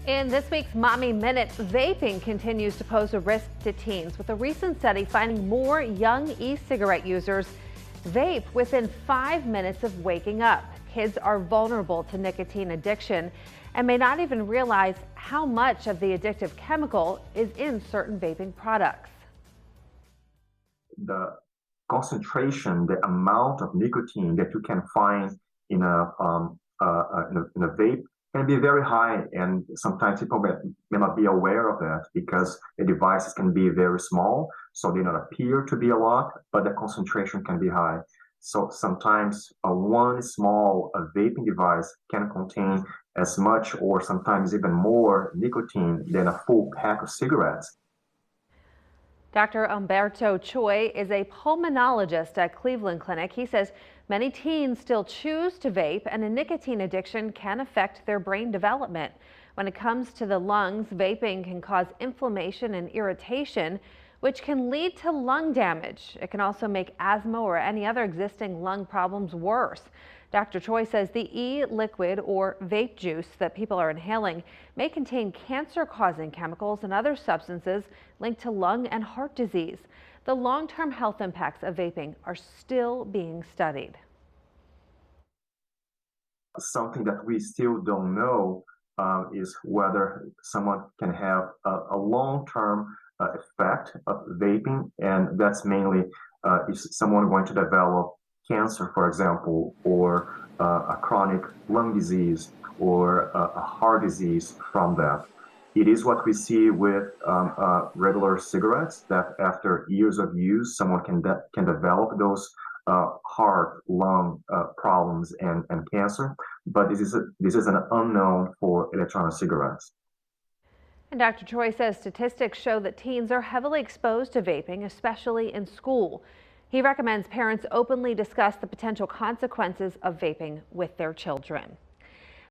In this week's Mommy Minute, vaping continues to pose a risk to teens, with a recent study finding more young e-cigarette users vape within 5 minutes of waking up. Kids are vulnerable to nicotine addiction and may not even realize how much of the addictive chemical is in certain vaping products. The concentration, the amount of nicotine that you can find in a vape can be very high, and sometimes people may not be aware of that because the devices can be very small, so they don't appear to be a lot, but the concentration can be high. So sometimes one small vaping device can contain as much or sometimes even more nicotine than a full pack of cigarettes. Dr. Umberto Choi is a pulmonologist at Cleveland Clinic. He says many teens still choose to vape, and a nicotine addiction can affect their brain development. When it comes to the lungs, vaping can cause inflammation and irritation, which can lead to lung damage. It can also make asthma or any other existing lung problems worse. Dr. Choi says the e-liquid or vape juice that people are inhaling may contain cancer-causing chemicals and other substances linked to lung and heart disease. The long-term health impacts of vaping are still being studied. Something that we still don't know is whether someone can have a long-term effect of vaping, and that's mainly is someone going to develop cancer, for example, or a chronic lung disease or a heart disease from that. It is what we see with regular cigarettes, that after years of use, someone can develop those heart, lung problems and cancer. But this is an unknown for electronic cigarettes. And Dr. Choi says statistics show that teens are heavily exposed to vaping, especially in school. He recommends parents openly discuss the potential consequences of vaping with their children.